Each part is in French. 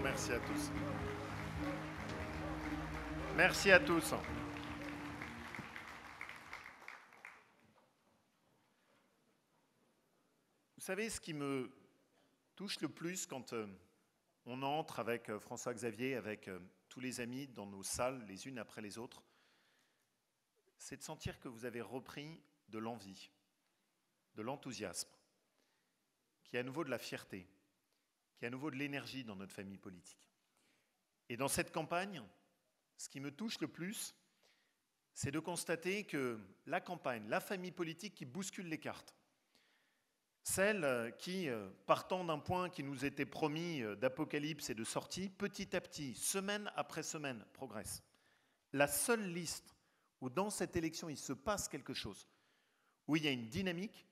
merci à tous. Merci à tous. Vous savez, ce qui me touche le plus quand on entre avec François-Xavier, avec tous les amis dans nos salles, les unes après les autres, c'est de sentir que vous avez repris de l'envie, de l'enthousiasme, qu'il y a à nouveau de la fierté, qu'il y a à nouveau de l'énergie dans notre famille politique. Et dans cette campagne, ce qui me touche le plus, c'est de constater que la campagne, la famille politique qui bouscule les cartes, celle qui, partant d'un point qui nous était promis d'apocalypse et de sortie, petit à petit, semaine après semaine, progresse. La seule liste où dans cette élection il se passe quelque chose, où il y a une dynamique,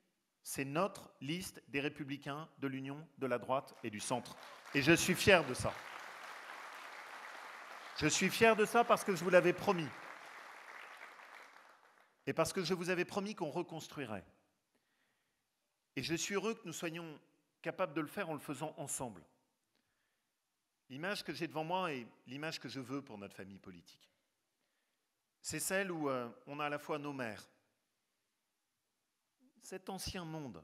c'est notre liste des Républicains, de l'Union, de la droite et du centre. Et je suis fier de ça. Je suis fier de ça parce que je vous l'avais promis. Et parce que je vous avais promis qu'on reconstruirait. Et je suis heureux que nous soyons capables de le faire en le faisant ensemble. L'image que j'ai devant moi est l'image que je veux pour notre famille politique. C'est celle où on a à la fois nos mères, cet ancien monde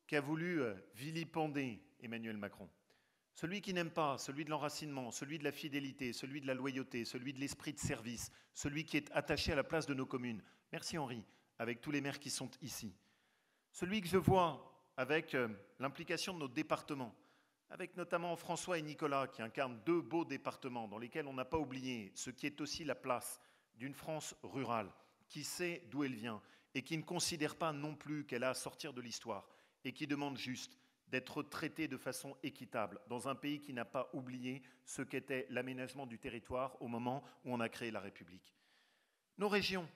qui a voulu vilipender Emmanuel Macron, celui qui n'aime pas, celui de l'enracinement, celui de la fidélité, celui de la loyauté, celui de l'esprit de service, celui qui est attaché à la place de nos communes. Merci Henri, avec tous les maires qui sont ici. Celui que je vois avec l'implication de nos départements, avec notamment François et Nicolas qui incarnent deux beaux départements dans lesquels on n'a pas oublié ce qui est aussi la place d'une France rurale, qui sait d'où elle vient et qui ne considère pas non plus qu'elle a à sortir de l'histoire et qui demande juste d'être traitée de façon équitable dans un pays qui n'a pas oublié ce qu'était l'aménagement du territoire au moment où on a créé la République. Nos régions,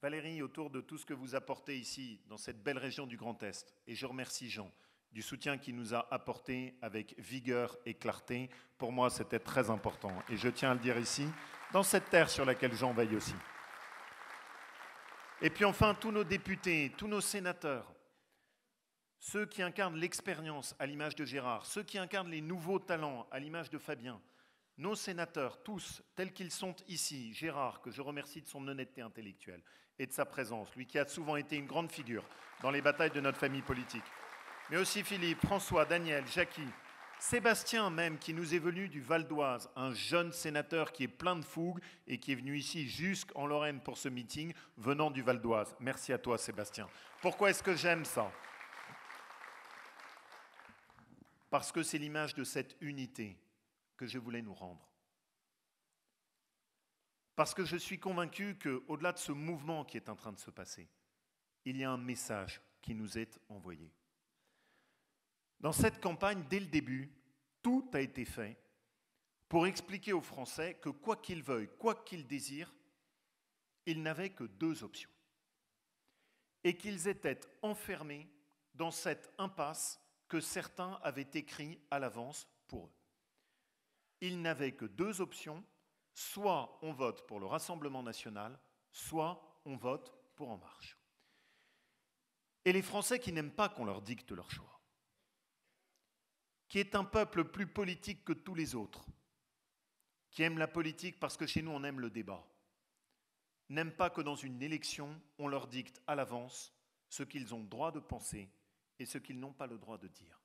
Valérie, autour de tout ce que vous apportez ici, dans cette belle région du Grand Est, et je remercie Jean du soutien qu'il nous a apporté avec vigueur et clarté. Pour moi, c'était très important, et je tiens à le dire ici, dans cette terre sur laquelle Jean veille aussi. Et puis enfin, tous nos députés, tous nos sénateurs, ceux qui incarnent l'expérience à l'image de Gérard, ceux qui incarnent les nouveaux talents à l'image de Fabien, nos sénateurs, tous, tels qu'ils sont ici, Gérard, que je remercie de son honnêteté intellectuelle et de sa présence, lui qui a souvent été une grande figure dans les batailles de notre famille politique, mais aussi Philippe, François, Daniel, Jackie, Sébastien même, qui nous est venu du Val d'Oise, un jeune sénateur qui est plein de fougue et qui est venu ici jusqu'en Lorraine pour ce meeting, venant du Val d'Oise. Merci à toi, Sébastien. Pourquoi est-ce que j'aime ça ? Parce que c'est l'image de cette unité que je voulais nous rendre. Parce que je suis convaincu qu'au-delà de ce mouvement qui est en train de se passer, il y a un message qui nous est envoyé. Dans cette campagne, dès le début, tout a été fait pour expliquer aux Français que quoi qu'ils veuillent, quoi qu'ils désirent, ils n'avaient que deux options. Et qu'ils étaient enfermés dans cette impasse que certains avaient écrit à l'avance pour eux. Ils n'avaient que deux options, soit on vote pour le Rassemblement national, soit on vote pour En Marche. Et les Français qui n'aiment pas qu'on leur dicte leur choix, qui est un peuple plus politique que tous les autres, qui aime la politique parce que chez nous on aime le débat, n'aiment pas que dans une élection, on leur dicte à l'avance ce qu'ils ont le droit de penser et ce qu'ils n'ont pas le droit de dire.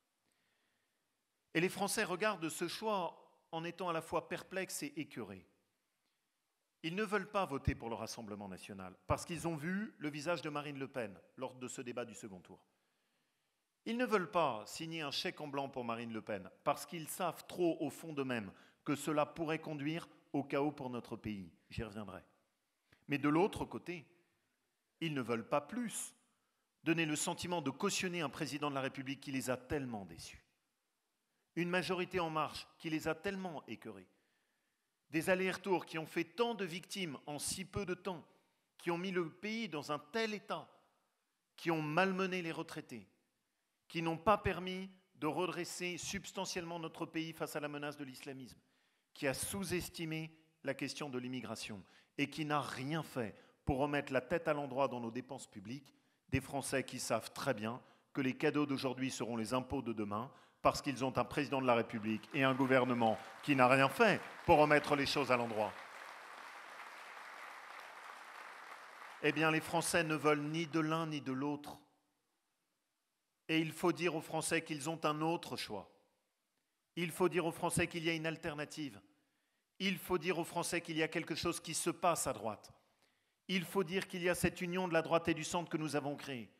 Et les Français regardent ce choix en étant à la fois perplexes et écœurés. Ils ne veulent pas voter pour le Rassemblement national parce qu'ils ont vu le visage de Marine Le Pen lors de ce débat du second tour. Ils ne veulent pas signer un chèque en blanc pour Marine Le Pen parce qu'ils savent trop au fond d'eux-mêmes que cela pourrait conduire au chaos pour notre pays. J'y reviendrai. Mais de l'autre côté, ils ne veulent pas plus donner le sentiment de cautionner un président de la République qui les a tellement déçus. Une majorité En Marche qui les a tellement écœurés. Des allers-retours qui ont fait tant de victimes en si peu de temps, qui ont mis le pays dans un tel état, qui ont malmené les retraités, qui n'ont pas permis de redresser substantiellement notre pays face à la menace de l'islamisme, qui a sous-estimé la question de l'immigration et qui n'a rien fait pour remettre la tête à l'endroit dans nos dépenses publiques, des Français qui savent très bien que les cadeaux d'aujourd'hui seront les impôts de demain, parce qu'ils ont un président de la République et un gouvernement qui n'a rien fait pour remettre les choses à l'endroit. Eh bien, les Français ne veulent ni de l'un ni de l'autre. Et il faut dire aux Français qu'ils ont un autre choix. Il faut dire aux Français qu'il y a une alternative. Il faut dire aux Français qu'il y a quelque chose qui se passe à droite. Il faut dire qu'il y a cette union de la droite et du centre que nous avons créée.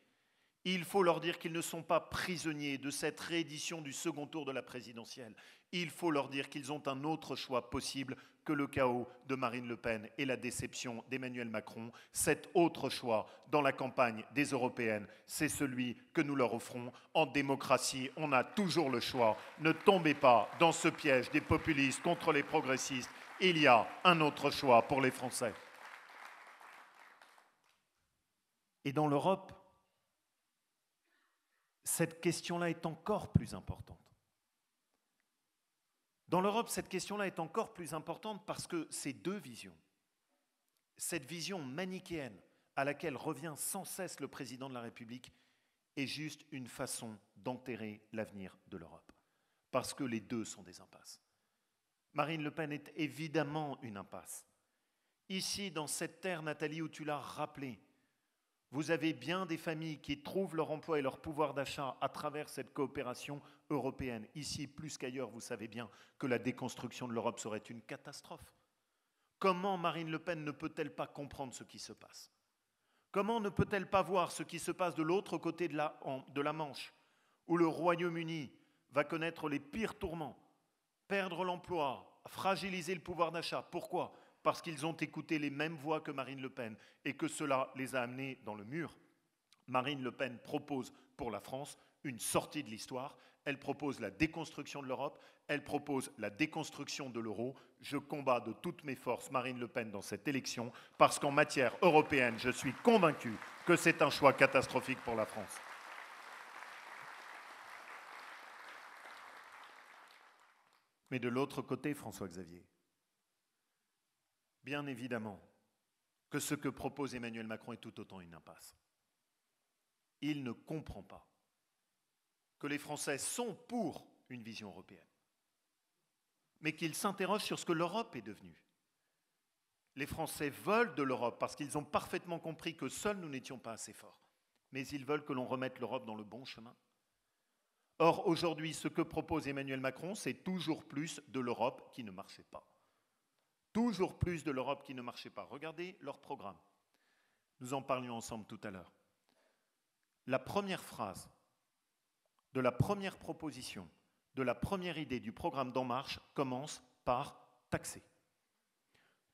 Il faut leur dire qu'ils ne sont pas prisonniers de cette réédition du second tour de la présidentielle. Il faut leur dire qu'ils ont un autre choix possible que le chaos de Marine Le Pen et la déception d'Emmanuel Macron. Cet autre choix dans la campagne des européennes, c'est celui que nous leur offrons. En démocratie, on a toujours le choix. Ne tombez pas dans ce piège des populistes contre les progressistes. Il y a un autre choix pour les Français. Et dans l'Europe, cette question-là est encore plus importante. Dans l'Europe, cette question-là est encore plus importante parce que ces deux visions, cette vision manichéenne à laquelle revient sans cesse le président de la République, est juste une façon d'enterrer l'avenir de l'Europe. Parce que les deux sont des impasses. Marine Le Pen est évidemment une impasse. Ici, dans cette terre, Nathalie, où tu l'as rappelé, vous avez bien des familles qui trouvent leur emploi et leur pouvoir d'achat à travers cette coopération européenne. Ici, plus qu'ailleurs, vous savez bien que la déconstruction de l'Europe serait une catastrophe. Comment Marine Le Pen ne peut-elle pas comprendre ce qui se passe? Comment ne peut-elle pas voir ce qui se passe de l'autre côté de la Manche, où le Royaume-Uni va connaître les pires tourments, perdre l'emploi, fragiliser le pouvoir d'achat? Pourquoi? Parce qu'ils ont écouté les mêmes voix que Marine Le Pen et que cela les a amenés dans le mur. Marine Le Pen propose pour la France une sortie de l'histoire. Elle propose la déconstruction de l'Europe. Elle propose la déconstruction de l'euro. Je combats de toutes mes forces Marine Le Pen dans cette élection parce qu'en matière européenne, je suis convaincu que c'est un choix catastrophique pour la France. Mais de l'autre côté, François-Xavier, bien évidemment que ce que propose Emmanuel Macron est tout autant une impasse. Il ne comprend pas que les Français sont pour une vision européenne, mais qu'ils s'interrogent sur ce que l'Europe est devenue. Les Français veulent de l'Europe parce qu'ils ont parfaitement compris que seuls nous n'étions pas assez forts, mais ils veulent que l'on remette l'Europe dans le bon chemin. Or, aujourd'hui, ce que propose Emmanuel Macron, c'est toujours plus de l'Europe qui ne marchait pas. Toujours plus de l'Europe qui ne marchait pas. Regardez leur programme. Nous en parlions ensemble tout à l'heure. La première phrase de la première proposition, de la première idée du programme d'En Marche commence par taxer.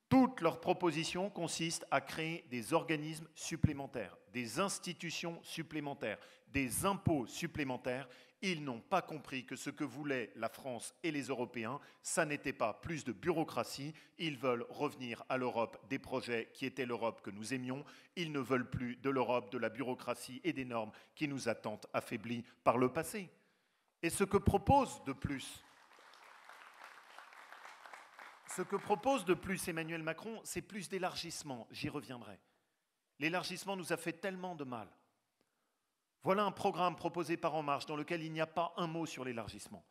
Toutes leurs propositions consistent à créer des organismes supplémentaires, des institutions supplémentaires, des impôts supplémentaires. Ils n'ont pas compris que ce que voulaient la France et les Européens, ça n'était pas plus de bureaucratie. Ils veulent revenir à l'Europe des projets qui étaient l'Europe que nous aimions. Ils ne veulent plus de l'Europe de la bureaucratie et des normes qui nous a tant affaiblis par le passé. Et ce que propose de plus Emmanuel Macron, c'est plus d'élargissement. J'y reviendrai. L'élargissement nous a fait tellement de mal. Voilà un programme proposé par En Marche dans lequel il n'y a pas un mot sur l'élargissement,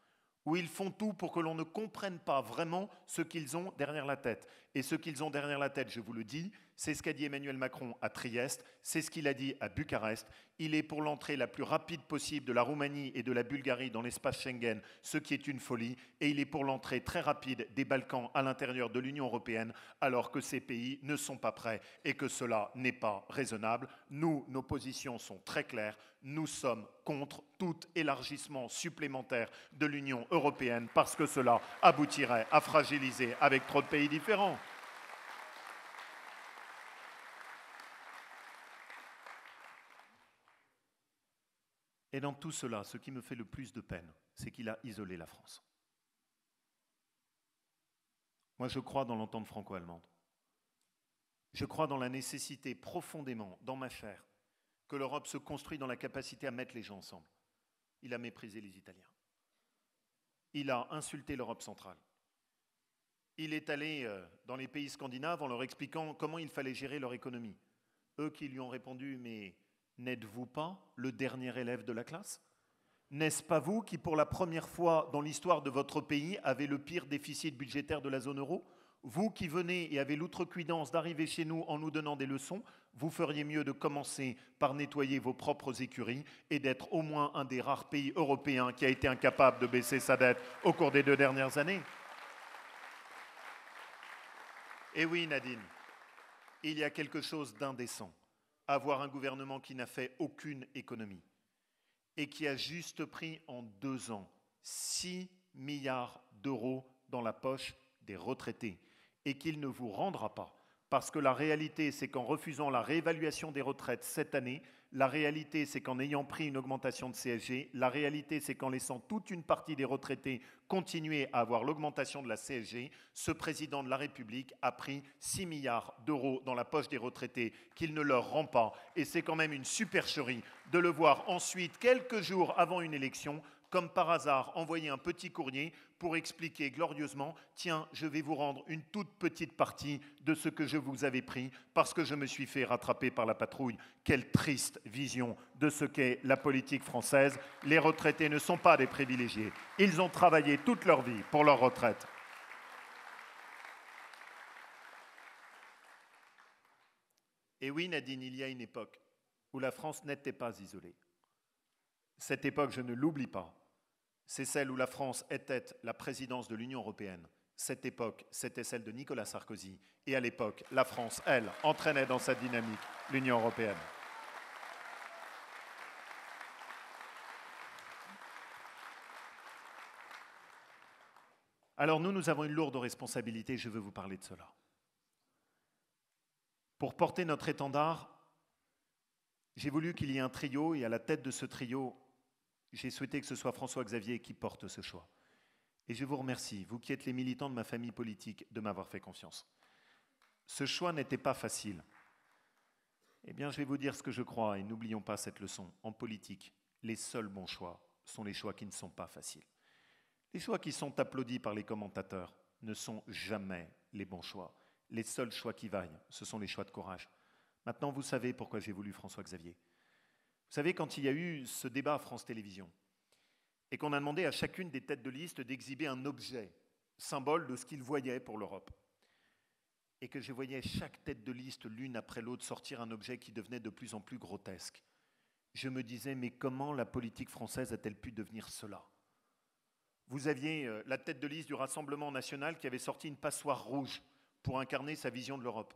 où ils font tout pour que l'on ne comprenne pas vraiment ce qu'ils ont derrière la tête. Et ce qu'ils ont derrière la tête, je vous le dis, c'est ce qu'a dit Emmanuel Macron à Trieste, c'est ce qu'il a dit à Bucarest. Il est pour l'entrée la plus rapide possible de la Roumanie et de la Bulgarie dans l'espace Schengen, ce qui est une folie, et il est pour l'entrée très rapide des Balkans à l'intérieur de l'Union européenne, alors que ces pays ne sont pas prêts et que cela n'est pas raisonnable. Nous, nos positions sont très claires. Nous sommes contre tout élargissement supplémentaire de l'Union européenne parce que cela aboutirait à fragiliser avec trop de pays différents. Et dans tout cela, ce qui me fait le plus de peine, c'est qu'il a isolé la France. Moi, je crois dans l'entente franco-allemande. Je crois dans la nécessité profondément, dans ma chair, que l'Europe se construit dans la capacité à mettre les gens ensemble. Il a méprisé les Italiens. Il a insulté l'Europe centrale. Il est allé dans les pays scandinaves en leur expliquant comment il fallait gérer leur économie. Eux qui lui ont répondu « Mais n'êtes-vous pas le dernier élève de la classe ? N'est-ce pas vous qui, pour la première fois dans l'histoire de votre pays, avez le pire déficit budgétaire de la zone euro? Vous qui venez et avez l'outrecuidance d'arriver chez nous en nous donnant des leçons, vous feriez mieux de commencer par nettoyer vos propres écuries et d'être au moins un des rares pays européens qui a été incapable de baisser sa dette au cours des 2 dernières années. Et oui, Nadine, il y a quelque chose d'indécent. Avoir un gouvernement qui n'a fait aucune économie et qui a juste pris en 2 ans 6 milliards d'euros dans la poche des retraités et qu'il ne vous rendra pas. Parce que la réalité, c'est qu'en refusant la réévaluation des retraites cette année, la réalité, c'est qu'en ayant pris une augmentation de CSG, la réalité, c'est qu'en laissant toute une partie des retraités continuer à avoir l'augmentation de la CSG, ce président de la République a pris 6 milliards d'euros dans la poche des retraités qu'il ne leur rend pas. Et c'est quand même une supercherie de le voir ensuite, quelques jours avant une élection, comme par hasard, envoyer un petit courrier pour expliquer glorieusement « Tiens, je vais vous rendre une toute petite partie de ce que je vous avais pris parce que je me suis fait rattraper par la patrouille. » Quelle triste vision de ce qu'est la politique française. Les retraités ne sont pas des privilégiés. Ils ont travaillé toute leur vie pour leur retraite. Et oui, Nadine, il y a une époque où la France n'était pas isolée. Cette époque, je ne l'oublie pas. C'est celle où la France était la présidence de l'Union européenne. Cette époque, c'était celle de Nicolas Sarkozy. Et à l'époque, la France, elle, entraînait dans sa dynamique l'Union européenne. Alors nous avons une lourde responsabilité, je veux vous parler de cela. Pour porter notre étendard, j'ai voulu qu'il y ait un trio, et à la tête de ce trio, j'ai souhaité que ce soit François-Xavier qui porte ce choix. Et je vous remercie, vous qui êtes les militants de ma famille politique, de m'avoir fait confiance. Ce choix n'était pas facile. Eh bien, je vais vous dire ce que je crois, et n'oublions pas cette leçon. En politique, les seuls bons choix sont les choix qui ne sont pas faciles. Les choix qui sont applaudis par les commentateurs ne sont jamais les bons choix. Les seuls choix qui vaillent, ce sont les choix de courage. Maintenant, vous savez pourquoi j'ai voulu François-Xavier. Vous savez, quand il y a eu ce débat à France Télévisions, et qu'on a demandé à chacune des têtes de liste d'exhiber un objet, symbole de ce qu'ils voyaient pour l'Europe, et que je voyais chaque tête de liste, l'une après l'autre, sortir un objet qui devenait de plus en plus grotesque, je me disais, mais comment la politique française a-t-elle pu devenir cela? Vous aviez la tête de liste du Rassemblement national qui avait sorti une passoire rouge pour incarner sa vision de l'Europe.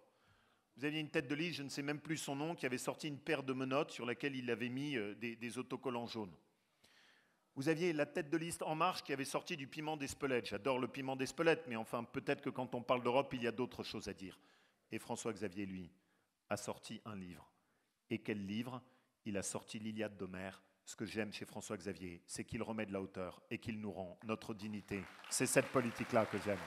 Vous aviez une tête de liste, je ne sais même plus son nom, qui avait sorti une paire de menottes sur laquelle il avait mis des autocollants jaunes. Vous aviez la tête de liste En Marche qui avait sorti du piment d'Espelette. J'adore le piment d'Espelette, mais enfin, peut-être que quand on parle d'Europe, il y a d'autres choses à dire. Et François-Xavier, lui, a sorti un livre. Et quel livre? Il a sorti l'Iliade d'Homère. Ce que j'aime chez François-Xavier, c'est qu'il remet de la hauteur et qu'il nous rend notre dignité. C'est cette politique-là que j'aime.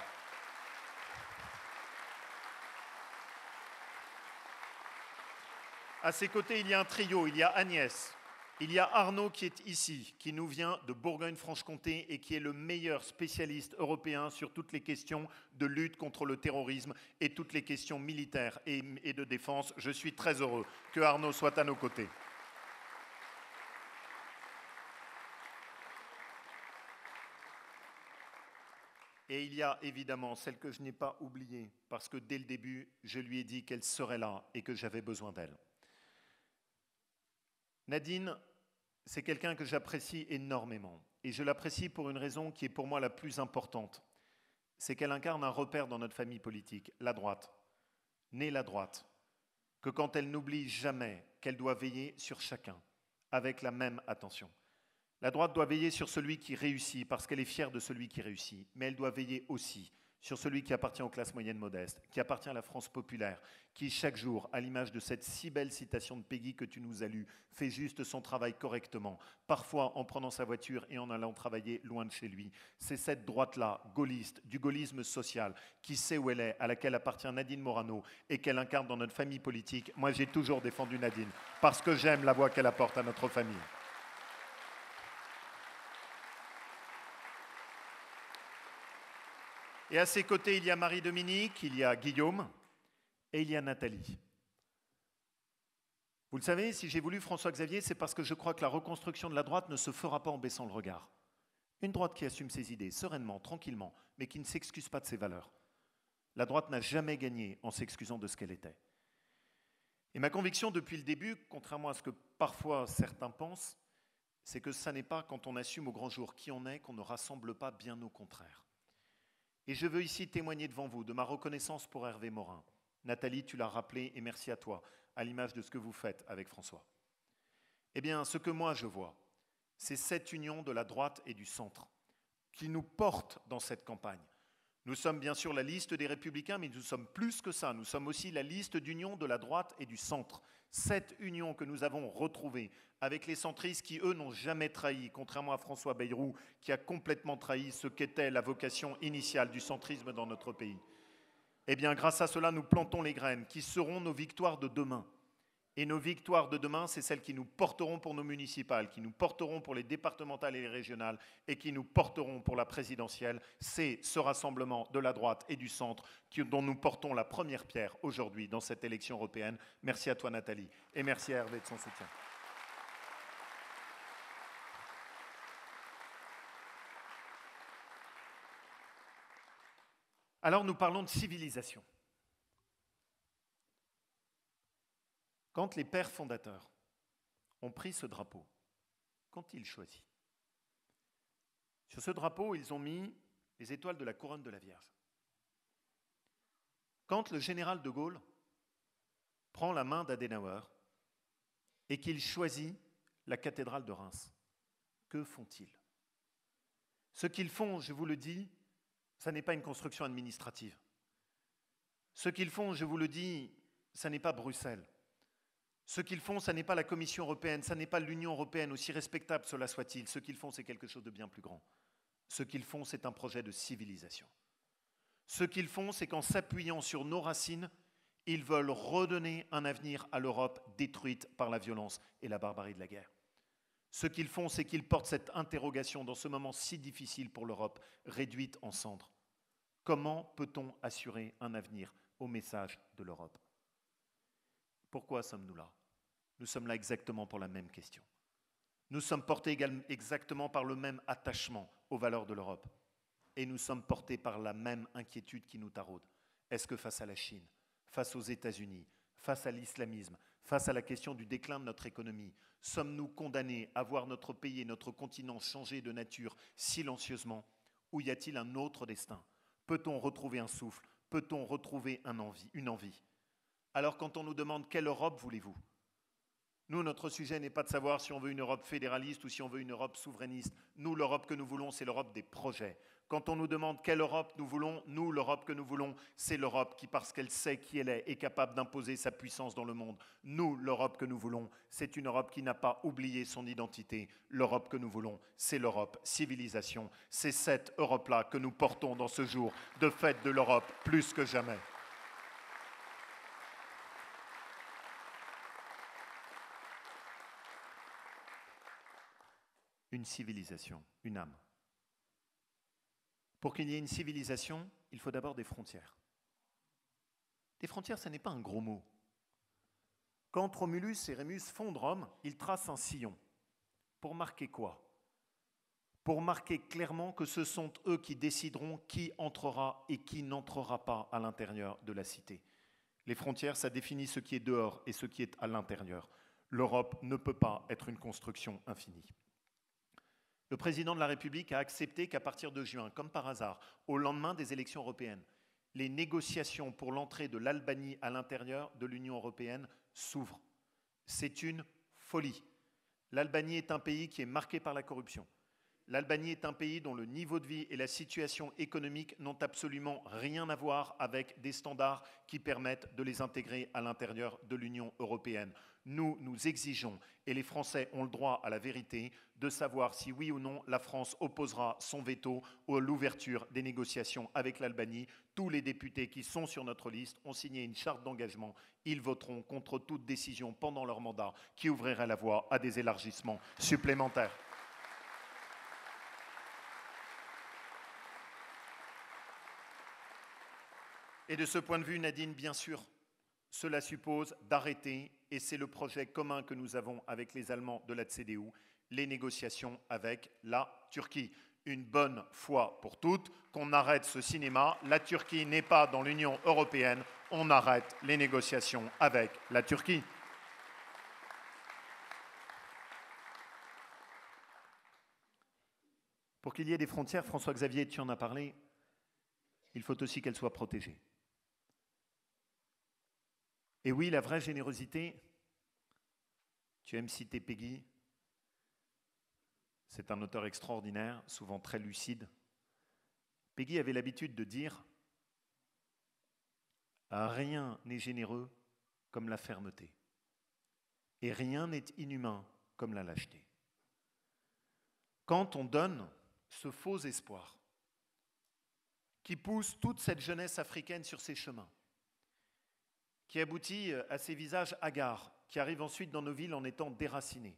À ses côtés, il y a un trio, il y a Agnès, il y a Arnaud qui est ici, qui nous vient de Bourgogne-Franche-Comté et qui est le meilleur spécialiste européen sur toutes les questions de lutte contre le terrorisme et toutes les questions militaires et de défense. Je suis très heureux que Arnaud soit à nos côtés. Et il y a évidemment celle que je n'ai pas oubliée, parce que dès le début, je lui ai dit qu'elle serait là et que j'avais besoin d'elle. Nadine, c'est quelqu'un que j'apprécie énormément. Et je l'apprécie pour une raison qui est pour moi la plus importante. C'est qu'elle incarne un repère dans notre famille politique, la droite. Née la droite. Que quand elle n'oublie jamais qu'elle doit veiller sur chacun, avec la même attention. La droite doit veiller sur celui qui réussit parce qu'elle est fière de celui qui réussit, mais elle doit veiller aussi sur celui qui appartient aux classes moyennes modestes, qui appartient à la France populaire, qui chaque jour, à l'image de cette si belle citation de Peggy que tu nous as lue, fait juste son travail correctement, parfois en prenant sa voiture et en allant travailler loin de chez lui. C'est cette droite-là, gaulliste, du gaullisme social, qui sait où elle est, à laquelle appartient Nadine Morano et qu'elle incarne dans notre famille politique. Moi, j'ai toujours défendu Nadine parce que j'aime la voix qu'elle apporte à notre famille. Et à ses côtés, il y a Marie-Dominique, il y a Guillaume et il y a Nathalie. Et à ses côtés, il y a Marie-Dominique, il y a Guillaume et il y a Nathalie. Et à ses côtés, il y a Marie-Dominique, il y a Guillaume et il y a Nathalie. Et à ses côtés, il y a Marie-Dominique, il y a Guillaume et il y a Nathalie. Vous le savez, si j'ai voulu François-Xavier, c'est parce que je crois que la reconstruction de la droite ne se fera pas en baissant le regard. Une droite qui assume ses idées sereinement, tranquillement, mais qui ne s'excuse pas de ses valeurs. La droite n'a jamais gagné en s'excusant de ce qu'elle était. Et ma conviction depuis le début, contrairement à ce que parfois certains pensent, c'est que ça n'est pas quand on assume au grand jour qui on est qu'on ne rassemble pas, bien au contraire. Et je veux ici témoigner devant vous de ma reconnaissance pour Hervé Morin. Nathalie, tu l'as rappelé, et merci à toi, à l'image de ce que vous faites avec François. Eh bien, ce que moi je vois, c'est cette union de la droite et du centre qui nous porte dans cette campagne. Nous sommes bien sûr la liste des Républicains, mais nous sommes plus que ça. Nous sommes aussi la liste d'union de la droite et du centre. Cette union que nous avons retrouvée avec les centristes qui, eux, n'ont jamais trahi, contrairement à François Bayrou, qui a complètement trahi ce qu'était la vocation initiale du centrisme dans notre pays. Eh bien, grâce à cela, nous plantons les graines qui seront nos victoires de demain. Et nos victoires de demain, c'est celles qui nous porteront pour nos municipales, qui nous porteront pour les départementales et les régionales, et qui nous porteront pour la présidentielle. C'est ce rassemblement de la droite et du centre dont nous portons la première pierre aujourd'hui dans cette élection européenne. Merci à toi Nathalie, et merci à Hervé de son soutien. Alors nous parlons de civilisation. Quand les pères fondateurs ont pris ce drapeau, qu'ont-ils choisi? Sur ce drapeau, ils ont mis les étoiles de la couronne de la Vierge. Quand le général de Gaulle prend la main d'Adenauer et qu'il choisit la cathédrale de Reims, que font-ils? Ce qu'ils font, je vous le dis, ça n'est pas une construction administrative. Ce qu'ils font, je vous le dis, ça n'est pas Bruxelles. Ce qu'ils font, ça n'est pas la Commission européenne, ça n'est pas l'Union européenne, aussi respectable cela soit-il. Ce qu'ils font, c'est quelque chose de bien plus grand. Ce qu'ils font, c'est un projet de civilisation. Ce qu'ils font, c'est qu'en s'appuyant sur nos racines, ils veulent redonner un avenir à l'Europe détruite par la violence et la barbarie de la guerre. Ce qu'ils font, c'est qu'ils portent cette interrogation dans ce moment si difficile pour l'Europe, réduite en cendres. Comment peut-on assurer un avenir au message de l'Europe? Pourquoi sommes-nous là? Nous sommes là exactement pour la même question. Nous sommes portés exactement par le même attachement aux valeurs de l'Europe. Et nous sommes portés par la même inquiétude qui nous taraude. Est-ce que face à la Chine, face aux États-Unis, face à l'islamisme, face à la question du déclin de notre économie, sommes-nous condamnés à voir notre pays et notre continent changer de nature silencieusement? Ou y a-t-il un autre destin? Peut-on retrouver un souffle? Peut-on retrouver une envie? Alors quand on nous demande quelle Europe voulez-vous? Nous, notre sujet n'est pas de savoir si on veut une Europe fédéraliste ou si on veut une Europe souverainiste. Nous, l'Europe que nous voulons, c'est l'Europe des projets. Quand on nous demande quelle Europe nous voulons, nous, l'Europe que nous voulons, c'est l'Europe qui, parce qu'elle sait qui elle est capable d'imposer sa puissance dans le monde. Nous, l'Europe que nous voulons, c'est une Europe qui n'a pas oublié son identité. L'Europe que nous voulons, c'est l'Europe civilisation. C'est cette Europe-là que nous portons dans ce jour de fête de l'Europe plus que jamais. Une civilisation, une âme. Pour qu'il y ait une civilisation, il faut d'abord des frontières. Des frontières, ce n'est pas un gros mot. Quand Romulus et Rémus fondent Rome, ils tracent un sillon. Pour marquer quoi? Pour marquer clairement que ce sont eux qui décideront qui entrera et qui n'entrera pas à l'intérieur de la cité. Les frontières, ça définit ce qui est dehors et ce qui est à l'intérieur. L'Europe ne peut pas être une construction infinie. Le président de la République a accepté qu'à partir de juin, comme par hasard, au lendemain des élections européennes, les négociations pour l'entrée de l'Albanie à l'intérieur de l'Union européenne s'ouvrent. C'est une folie. L'Albanie est un pays qui est marqué par la corruption. L'Albanie est un pays dont le niveau de vie et la situation économique n'ont absolument rien à voir avec des standards qui permettent de les intégrer à l'intérieur de l'Union européenne. Nous exigeons, et les Français ont le droit à la vérité, de savoir si oui ou non la France opposera son veto à l'ouverture des négociations avec l'Albanie. Tous les députés qui sont sur notre liste ont signé une charte d'engagement. Ils voteront contre toute décision pendant leur mandat qui ouvrirait la voie à des élargissements supplémentaires. Et de ce point de vue, Nadine, bien sûr, cela suppose d'arrêter, et c'est le projet commun que nous avons avec les Allemands de la CDU, les négociations avec la Turquie. Une bonne fois pour toutes, qu'on arrête ce cinéma. La Turquie n'est pas dans l'Union européenne. On arrête les négociations avec la Turquie. Pour qu'il y ait des frontières, François-Xavier, tu en as parlé, il faut aussi qu'elles soient protégées. Et oui, la vraie générosité, tu aimes citer Péguy, c'est un auteur extraordinaire, souvent très lucide. Péguy avait l'habitude de dire « Rien n'est généreux comme la fermeté, et rien n'est inhumain comme la lâcheté. » Quand on donne ce faux espoir qui pousse toute cette jeunesse africaine sur ses chemins, qui aboutit à ces visages hagards, qui arrivent ensuite dans nos villes en étant déracinés,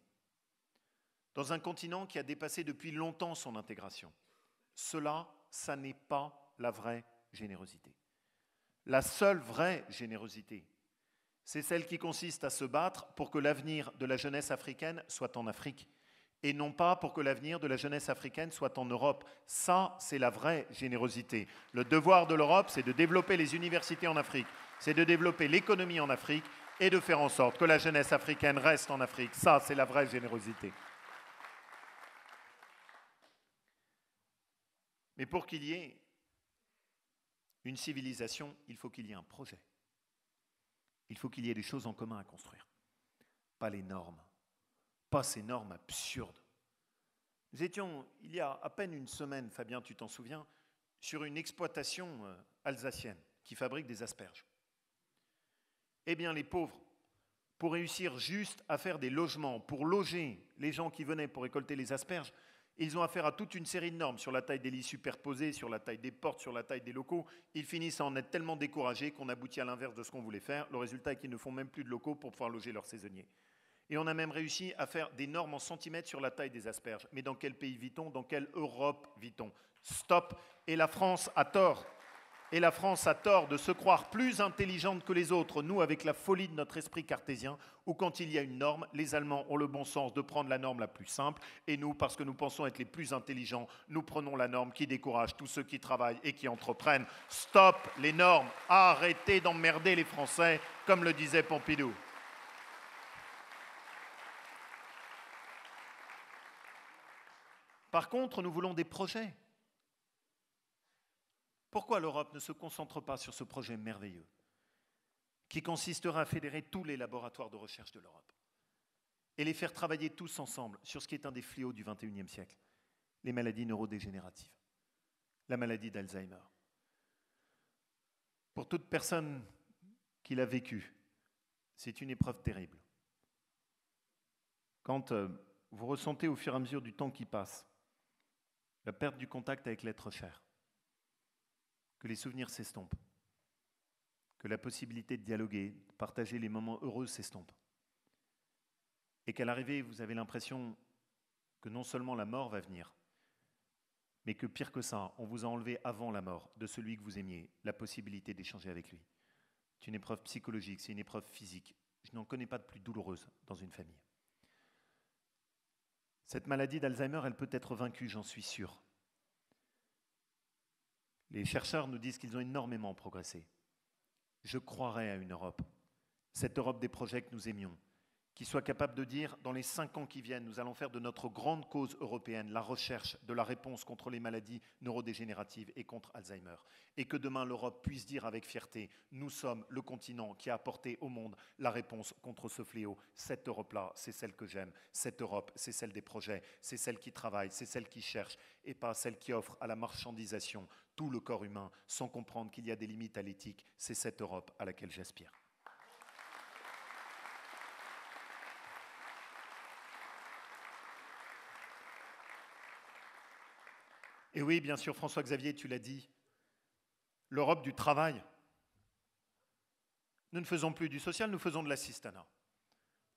dans un continent qui a dépassé depuis longtemps son intégration. Cela, ça n'est pas la vraie générosité. La seule vraie générosité, c'est celle qui consiste à se battre pour que l'avenir de la jeunesse africaine soit en Afrique, et non pas pour que l'avenir de la jeunesse africaine soit en Europe. Ça, c'est la vraie générosité. Le devoir de l'Europe, c'est de développer les universités en Afrique, c'est de développer l'économie en Afrique et de faire en sorte que la jeunesse africaine reste en Afrique. Ça, c'est la vraie générosité. Mais pour qu'il y ait une civilisation, il faut qu'il y ait un projet. Il faut qu'il y ait des choses en commun à construire. Pas les normes. Pas ces normes absurdes. Nous étions, il y a à peine une semaine, Fabien, tu t'en souviens, sur une exploitation alsacienne qui fabrique des asperges. Eh bien, les pauvres, pour réussir juste à faire des logements, pour loger les gens qui venaient pour récolter les asperges, ils ont affaire à toute une série de normes sur la taille des lits superposés, sur la taille des portes, sur la taille des locaux. Ils finissent à en être tellement découragés qu'on aboutit à l'inverse de ce qu'on voulait faire. Le résultat est qu'ils ne font même plus de locaux pour pouvoir loger leurs saisonniers. Et on a même réussi à faire des normes en centimètres sur la taille des asperges. Mais dans quel pays vit-on? Dans quelle Europe vit-on? Stop! Et la France a tort. Et la France a tort de se croire plus intelligente que les autres, nous, avec la folie de notre esprit cartésien, où quand il y a une norme, les Allemands ont le bon sens de prendre la norme la plus simple, et nous, parce que nous pensons être les plus intelligents, nous prenons la norme qui décourage tous ceux qui travaillent et qui entreprennent. Stop les normes! Arrêtez d'emmerder les Français, comme le disait Pompidou. Par contre, nous voulons des projets. Pourquoi l'Europe ne se concentre pas sur ce projet merveilleux qui consistera à fédérer tous les laboratoires de recherche de l'Europe et les faire travailler tous ensemble sur ce qui est un des fléaux du XXIe siècle, les maladies neurodégénératives, la maladie d'Alzheimer. Pour toute personne qui l'a vécu, c'est une épreuve terrible. Quand vous ressentez au fur et à mesure du temps qui passe la perte du contact avec l'être cher, que les souvenirs s'estompent, que la possibilité de dialoguer, de partager les moments heureux s'estompe, et qu'à l'arrivée, vous avez l'impression que non seulement la mort va venir, mais que pire que ça, on vous a enlevé avant la mort de celui que vous aimiez, la possibilité d'échanger avec lui. C'est une épreuve psychologique, c'est une épreuve physique. Je n'en connais pas de plus douloureuse dans une famille. Cette maladie d'Alzheimer, elle peut être vaincue, j'en suis sûr. Les chercheurs nous disent qu'ils ont énormément progressé. Je croirais à une Europe, cette Europe des projets que nous aimions, qui soit capable de dire, dans les 5 ans qui viennent, nous allons faire de notre grande cause européenne la recherche de la réponse contre les maladies neurodégénératives et contre Alzheimer. Et que demain, l'Europe puisse dire avec fierté, nous sommes le continent qui a apporté au monde la réponse contre ce fléau. Cette Europe-là, c'est celle que j'aime. Cette Europe, c'est celle des projets, c'est celle qui travaille, c'est celle qui cherche, et pas celle qui offre à la marchandisation tout le corps humain, sans comprendre qu'il y a des limites à l'éthique. C'est cette Europe à laquelle j'aspire. Et oui, bien sûr, François-Xavier, tu l'as dit, l'Europe du travail. Nous ne faisons plus du social, nous faisons de l'assistanat.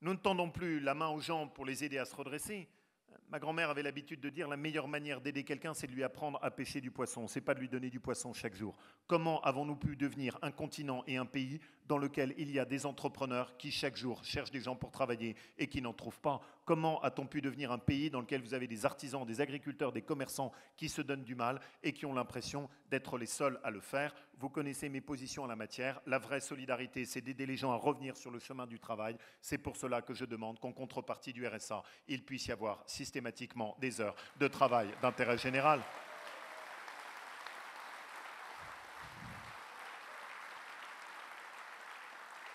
Nous ne tendons plus la main aux gens pour les aider à se redresser. Ma grand-mère avait l'habitude de dire la meilleure manière d'aider quelqu'un, c'est de lui apprendre à pêcher du poisson. Ce n'est pas de lui donner du poisson chaque jour. Comment avons-nous pu devenir un continent et un pays dans lequel il y a des entrepreneurs qui chaque jour cherchent des gens pour travailler et qui n'en trouvent pas. Comment a-t-on pu devenir un pays dans lequel vous avez des artisans, des agriculteurs, des commerçants qui se donnent du mal et qui ont l'impression d'être les seuls à le faire? Vous connaissez mes positions en la matière. La vraie solidarité, c'est d'aider les gens à revenir sur le chemin du travail. C'est pour cela que je demande qu'en contrepartie du RSA, il puisse y avoir systématiquement des heures de travail d'intérêt général.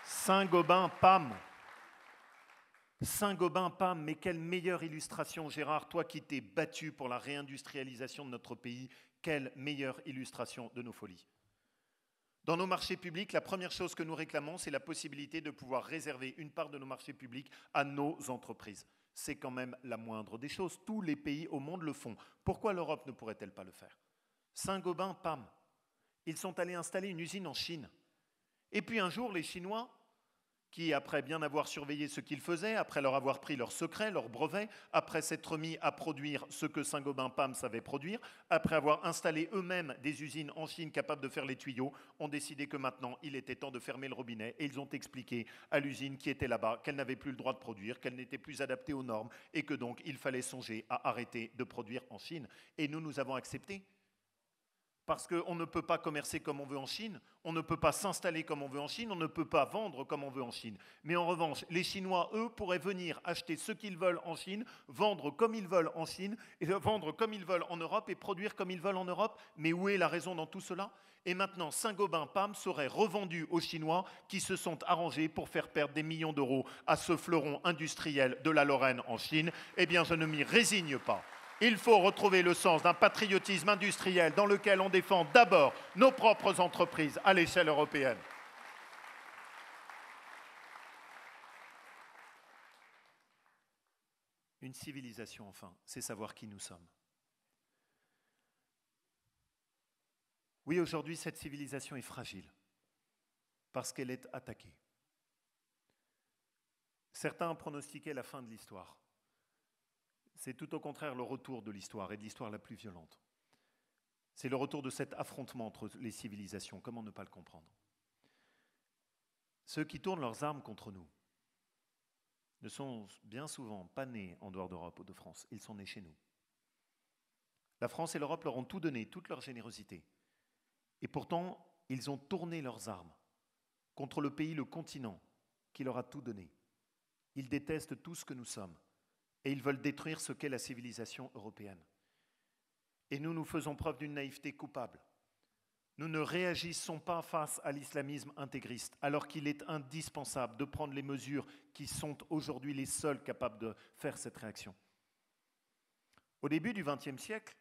Saint-Gobain, PAM. Saint-Gobain, PAM, mais quelle meilleure illustration, Gérard, toi qui t'es battu pour la réindustrialisation de notre pays, quelle meilleure illustration de nos folies. Dans nos marchés publics, la première chose que nous réclamons, c'est la possibilité de pouvoir réserver une part de nos marchés publics à nos entreprises. C'est quand même la moindre des choses. Tous les pays au monde le font. Pourquoi l'Europe ne pourrait-elle pas le faire? Saint-Gobain, PAM, ils sont allés installer une usine en Chine. Et puis un jour, les Chinois, qui, après bien avoir surveillé ce qu'ils faisaient, après leur avoir pris leurs secrets, leurs brevets, après s'être mis à produire ce que Saint-Gobain PAM savait produire, après avoir installé eux-mêmes des usines en Chine capables de faire les tuyaux, ont décidé que maintenant, il était temps de fermer le robinet. Et ils ont expliqué à l'usine qui était là-bas qu'elle n'avait plus le droit de produire, qu'elle n'était plus adaptée aux normes et que donc il fallait songer à arrêter de produire en Chine. Et nous avons accepté. Parce qu'on ne peut pas commercer comme on veut en Chine, on ne peut pas s'installer comme on veut en Chine, on ne peut pas vendre comme on veut en Chine. Mais en revanche, les Chinois, eux, pourraient venir acheter ce qu'ils veulent en Chine, vendre comme ils veulent en Chine, et vendre comme ils veulent en Europe et produire comme ils veulent en Europe. Mais où est la raison dans tout cela? Et maintenant, Saint-Gobain PAM serait revendu aux Chinois qui se sont arrangés pour faire perdre des millions d'euros à ce fleuron industriel de la Lorraine en Chine. Eh bien, je ne m'y résigne pas. Il faut retrouver le sens d'un patriotisme industriel dans lequel on défend d'abord nos propres entreprises à l'échelle européenne. Une civilisation, enfin, c'est savoir qui nous sommes. Oui, aujourd'hui, cette civilisation est fragile parce qu'elle est attaquée. Certains pronostiquaient la fin de l'histoire. C'est tout au contraire le retour de l'histoire, et de l'histoire la plus violente. C'est le retour de cet affrontement entre les civilisations. Comment ne pas le comprendre? Ceux qui tournent leurs armes contre nous ne sont bien souvent pas nés en dehors d'Europe ou de France. Ils sont nés chez nous. La France et l'Europe leur ont tout donné, toute leur générosité. Et pourtant, ils ont tourné leurs armes contre le pays, le continent, qui leur a tout donné. Ils détestent tout ce que nous sommes. Et ils veulent détruire ce qu'est la civilisation européenne. Et nous faisons preuve d'une naïveté coupable. Nous ne réagissons pas face à l'islamisme intégriste, alors qu'il est indispensable de prendre les mesures qui sont aujourd'hui les seules capables de faire cette réaction. Au début du XXe siècle,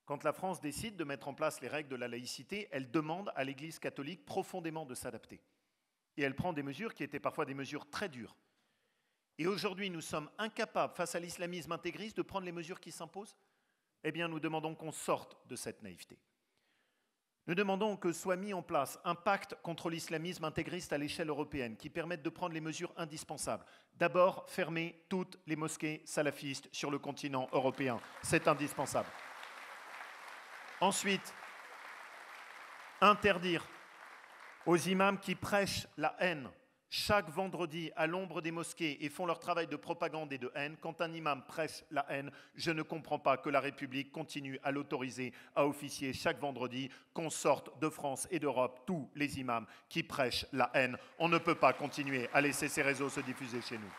quand la France décide de mettre en place les règles de la laïcité, elle demande à l'Église catholique profondément de s'adapter. Et elle prend des mesures qui étaient parfois des mesures très dures. Et aujourd'hui, nous sommes incapables, face à l'islamisme intégriste, de prendre les mesures qui s'imposent. Eh bien, nous demandons qu'on sorte de cette naïveté. Nous demandons que soit mis en place un pacte contre l'islamisme intégriste à l'échelle européenne qui permette de prendre les mesures indispensables. D'abord, fermer toutes les mosquées salafistes sur le continent européen. C'est indispensable. Ensuite, interdire aux imams qui prêchent la haine chaque vendredi à l'ombre des mosquées et font leur travail de propagande et de haine. Quand un imam prêche la haine, je ne comprends pas que la République continue à l'autoriser à officier chaque vendredi, qu'on sorte de France et d'Europe tous les imams qui prêchent la haine. On ne peut pas continuer à laisser ces réseaux se diffuser chez nous.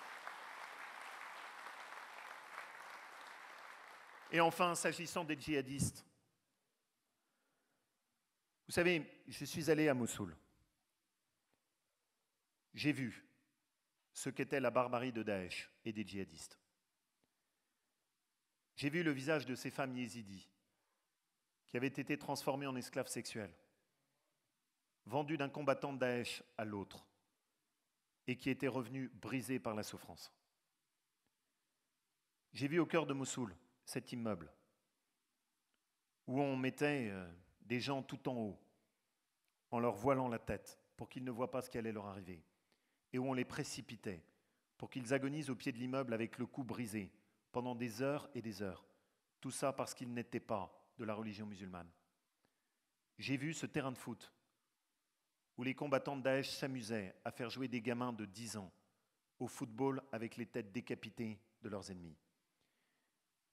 Et enfin, s'agissant des djihadistes, vous savez, je suis allé à Mossoul. J'ai vu ce qu'était la barbarie de Daesh et des djihadistes. J'ai vu le visage de ces femmes yézidis qui avaient été transformées en esclaves sexuels, vendues d'un combattant de Daesh à l'autre et qui étaient revenues brisées par la souffrance. J'ai vu au cœur de Mossoul cet immeuble où on mettait des gens tout en haut en leur voilant la tête pour qu'ils ne voient pas ce qui allait leur arriver, et où on les précipitait pour qu'ils agonisent au pied de l'immeuble avec le cou brisé pendant des heures et des heures. Tout ça parce qu'ils n'étaient pas de la religion musulmane. J'ai vu ce terrain de foot où les combattants de Daesh s'amusaient à faire jouer des gamins de 10 ans au football avec les têtes décapitées de leurs ennemis.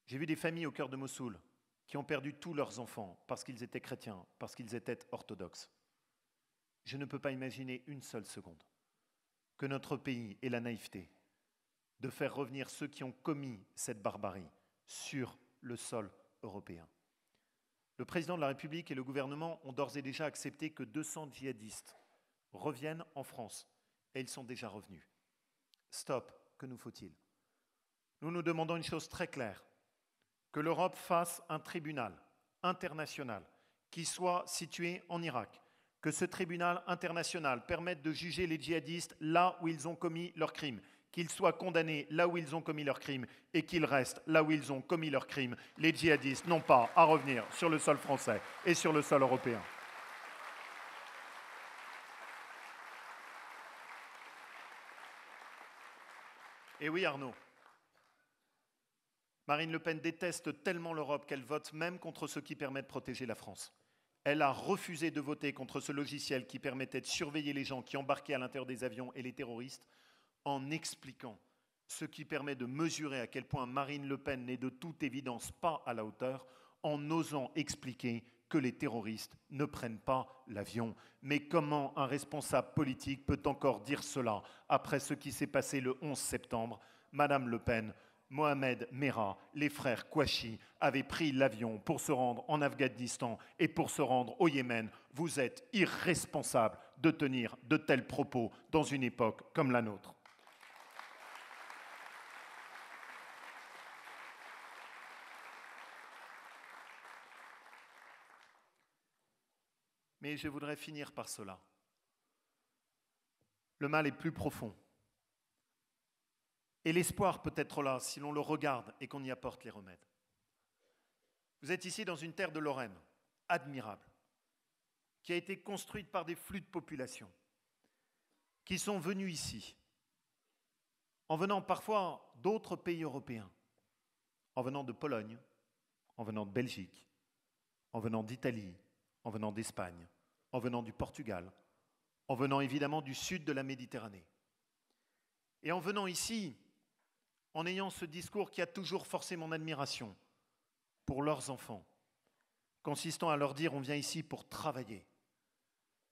J'ai vu des familles au cœur de Mossoul qui ont perdu tous leurs enfants parce qu'ils étaient chrétiens, parce qu'ils étaient orthodoxes. Je ne peux pas imaginer une seule seconde que notre pays ait la naïveté de faire revenir ceux qui ont commis cette barbarie sur le sol européen. Le président de la République et le gouvernement ont d'ores et déjà accepté que 200 djihadistes reviennent en France, et ils sont déjà revenus. Stop, que nous faut-il? Nous nous demandons une chose très claire, que l'Europe fasse un tribunal international qui soit situé en Irak, que ce tribunal international permette de juger les djihadistes là où ils ont commis leurs crimes, qu'ils soient condamnés là où ils ont commis leurs crimes et qu'ils restent là où ils ont commis leurs crimes. Les djihadistes n'ont pas à revenir sur le sol français et sur le sol européen. Et oui, Arnaud, Marine Le Pen déteste tellement l'Europe qu'elle vote même contre ce qui permet de protéger la France. Elle a refusé de voter contre ce logiciel qui permettait de surveiller les gens qui embarquaient à l'intérieur des avions et les terroristes en expliquant ce qui permet de mesurer à quel point Marine Le Pen n'est de toute évidence pas à la hauteur, en osant expliquer que les terroristes ne prennent pas l'avion. Mais comment un responsable politique peut encore dire cela après ce qui s'est passé le 11 septembre? Madame Le Pen, Mohamed Merah, les frères Kouachi avaient pris l'avion pour se rendre en Afghanistan et pour se rendre au Yémen. Vous êtes irresponsable de tenir de tels propos dans une époque comme la nôtre. Mais je voudrais finir par cela. Le mal est plus profond. Et l'espoir peut être là si l'on le regarde et qu'on y apporte les remèdes. Vous êtes ici dans une terre de Lorraine, admirable, qui a été construite par des flux de population, qui sont venus ici, en venant parfois d'autres pays européens, en venant de Pologne, en venant de Belgique, en venant d'Italie, en venant d'Espagne, en venant du Portugal, en venant évidemment du sud de la Méditerranée. Et en venant ici, en ayant ce discours qui a toujours forcé mon admiration pour leurs enfants, consistant à leur dire on vient ici pour travailler.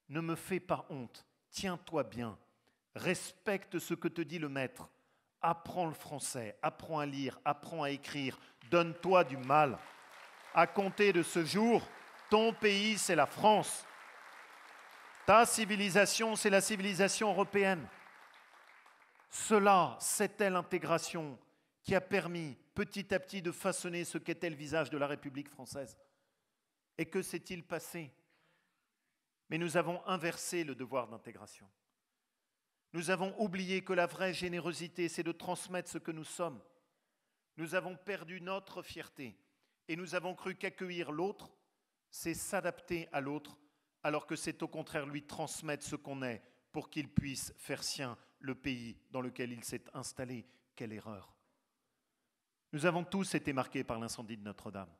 Ne me fais pas honte, tiens-toi bien, respecte ce que te dit le maître, apprends le français, apprends à lire, apprends à écrire, donne-toi du mal. À compter de ce jour, ton pays, c'est la France. Ta civilisation, c'est la civilisation européenne. Cela, c'était l'intégration qui a permis petit à petit de façonner ce qu'était le visage de la République française. Et que s'est-il passé? Mais nous avons inversé le devoir d'intégration. Nous avons oublié que la vraie générosité, c'est de transmettre ce que nous sommes. Nous avons perdu notre fierté et nous avons cru qu'accueillir l'autre, c'est s'adapter à l'autre, alors que c'est au contraire lui transmettre ce qu'on est pour qu'il puisse faire sien le pays dans lequel il s'est installé. Quelle erreur! Nous avons tous été marqués par l'incendie de Notre-Dame.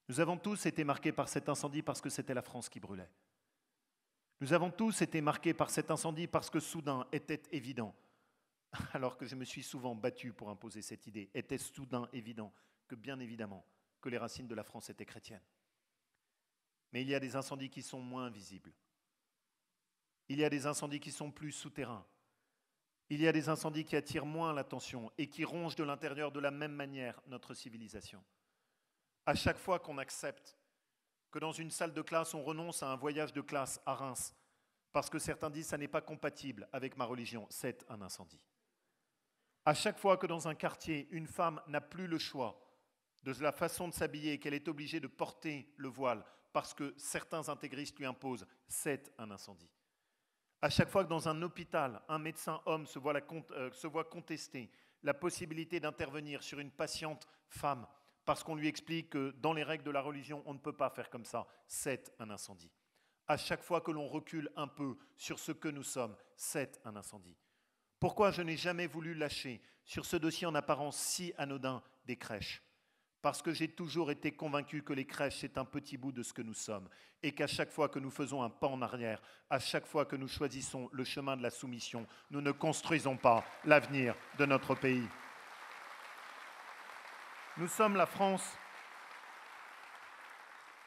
Nous avons tous été marqués par cet incendie parce que c'était la France qui brûlait. Nous avons tous été marqués par cet incendie parce que soudain était évident, alors que je me suis souvent battu pour imposer cette idée, était soudain évident que bien évidemment que les racines de la France étaient chrétiennes. Mais il y a des incendies qui sont moins visibles. Il y a des incendies qui sont plus souterrains. Il y a des incendies qui attirent moins l'attention et qui rongent de l'intérieur de la même manière notre civilisation. À chaque fois qu'on accepte que dans une salle de classe, on renonce à un voyage de classe à Reims, parce que certains disent que ça n'est pas compatible avec ma religion, c'est un incendie. À chaque fois que dans un quartier, une femme n'a plus le choix de la façon de s'habiller et qu'elle est obligée de porter le voile parce que certains intégristes lui imposent, c'est un incendie. À chaque fois que dans un hôpital, un médecin homme se voit contester la possibilité d'intervenir sur une patiente femme parce qu'on lui explique que dans les règles de la religion, on ne peut pas faire comme ça, c'est un incendie. À chaque fois que l'on recule un peu sur ce que nous sommes, c'est un incendie. Pourquoi je n'ai jamais voulu lâcher sur ce dossier en apparence si anodin des crèches? parce que j'ai toujours été convaincu que les crèches, c'est un petit bout de ce que nous sommes, et qu'à chaque fois que nous faisons un pas en arrière, à chaque fois que nous choisissons le chemin de la soumission, nous ne construisons pas l'avenir de notre pays. Nous sommes la France,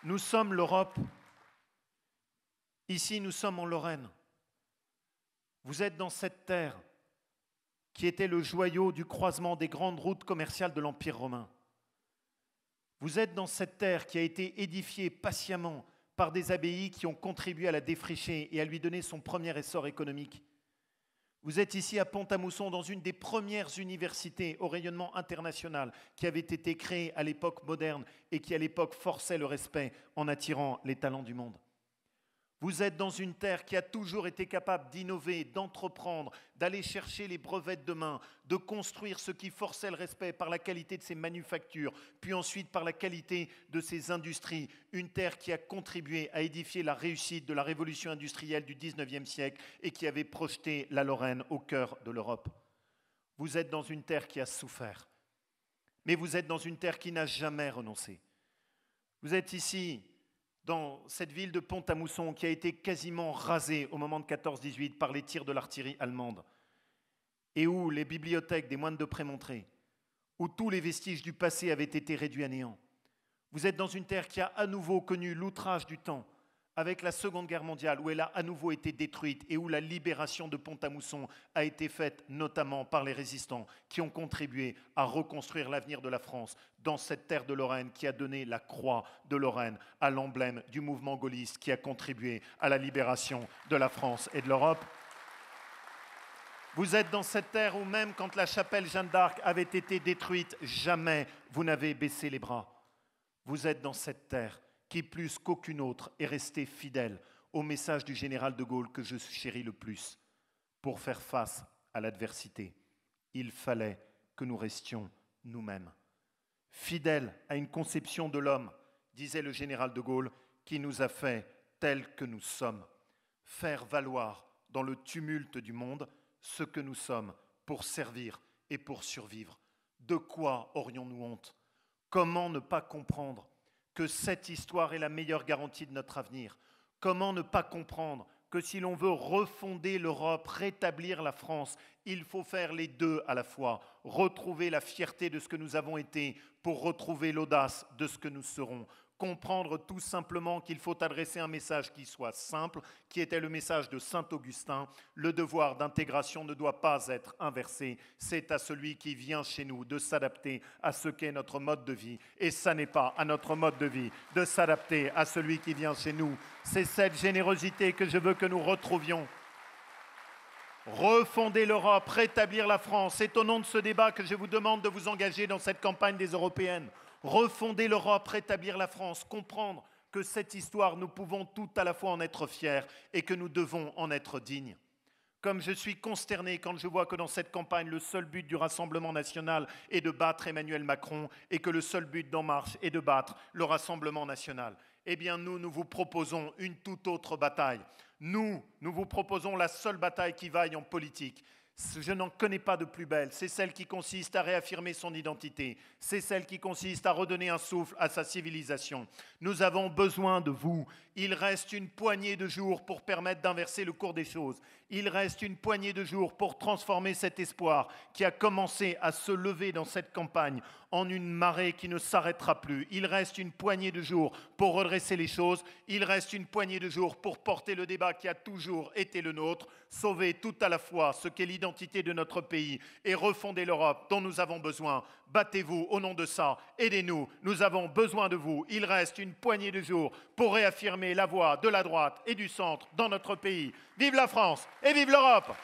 nous sommes l'Europe. Ici, nous sommes en Lorraine. Vous êtes dans cette terre qui était le joyau du croisement des grandes routes commerciales de l'Empire romain. Vous êtes dans cette terre qui a été édifiée patiemment par des abbayes qui ont contribué à la défricher et à lui donner son premier essor économique. Vous êtes ici à Pont-à-Mousson dans une des premières universités au rayonnement international qui avait été créée à l'époque moderne et qui à l'époque forçait le respect en attirant les talents du monde. Vous êtes dans une terre qui a toujours été capable d'innover, d'entreprendre, d'aller chercher les brevets de demain, de construire ce qui forçait le respect par la qualité de ses manufactures, puis ensuite par la qualité de ses industries. Une terre qui a contribué à édifier la réussite de la révolution industrielle du XIXe siècle et qui avait projeté la Lorraine au cœur de l'Europe. Vous êtes dans une terre qui a souffert, mais vous êtes dans une terre qui n'a jamais renoncé. Vous êtes ici dans cette ville de Pont-à-Mousson qui a été quasiment rasée au moment de 14-18 par les tirs de l'artillerie allemande, et où les bibliothèques des moines de Prémontré, où tous les vestiges du passé avaient été réduits à néant. Vous êtes dans une terre qui a à nouveau connu l'outrage du temps, avec la Seconde Guerre mondiale, où elle a à nouveau été détruite et où la libération de Pont-à-Mousson a été faite notamment par les résistants qui ont contribué à reconstruire l'avenir de la France dans cette terre de Lorraine qui a donné la croix de Lorraine à l'emblème du mouvement gaulliste qui a contribué à la libération de la France et de l'Europe. Vous êtes dans cette terre où même quand la chapelle Jeanne d'Arc avait été détruite, jamais vous n'avez baissé les bras. Vous êtes dans cette terre qui, plus qu'aucune autre, est restée fidèle au message du général de Gaulle que je chéris le plus. Pour faire face à l'adversité, il fallait que nous restions nous-mêmes. Fidèles à une conception de l'homme, disait le général de Gaulle, qui nous a fait tels que nous sommes. Faire valoir dans le tumulte du monde ce que nous sommes pour servir et pour survivre. De quoi aurions-nous honte? Comment ne pas comprendre que cette histoire est la meilleure garantie de notre avenir? Comment ne pas comprendre que si l'on veut refonder l'Europe, rétablir la France, il faut faire les deux à la fois, retrouver la fierté de ce que nous avons été pour retrouver l'audace de ce que nous serons. Comprendre tout simplement qu'il faut adresser un message qui soit simple, qui était le message de saint Augustin. Le devoir d'intégration ne doit pas être inversé. C'est à celui qui vient chez nous de s'adapter à ce qu'est notre mode de vie. Et ça n'est pas à notre mode de vie de s'adapter à celui qui vient chez nous. C'est cette générosité que je veux que nous retrouvions. Refonder l'Europe, rétablir la France. C'est au nom de ce débat que je vous demande de vous engager dans cette campagne des Européennes. Refonder l'Europe, rétablir la France, comprendre que cette histoire, nous pouvons tout à la fois en être fiers et que nous devons en être dignes. Comme je suis consterné quand je vois que dans cette campagne, le seul but du Rassemblement national est de battre Emmanuel Macron et que le seul but d'En Marche est de battre le Rassemblement national. Eh bien, nous vous proposons une toute autre bataille. Nous vous proposons la seule bataille qui vaille en politique. Je n'en connais pas de plus belle. C'est celle qui consiste à réaffirmer son identité. C'est celle qui consiste à redonner un souffle à sa civilisation. Nous avons besoin de vous. Il reste une poignée de jours pour permettre d'inverser le cours des choses. Il reste une poignée de jours pour transformer cet espoir qui a commencé à se lever dans cette campagne en une marée qui ne s'arrêtera plus. Il reste une poignée de jours pour redresser les choses. Il reste une poignée de jours pour porter le débat qui a toujours été le nôtre, sauver tout à la fois ce qu'est l'identité de notre pays et refonder l'Europe dont nous avons besoin. Battez-vous au nom de ça. Aidez-nous. Nous avons besoin de vous. Il reste une poignée de jours pour réaffirmer la voix de la droite et du centre dans notre pays. Vive la France et vive l'Europe!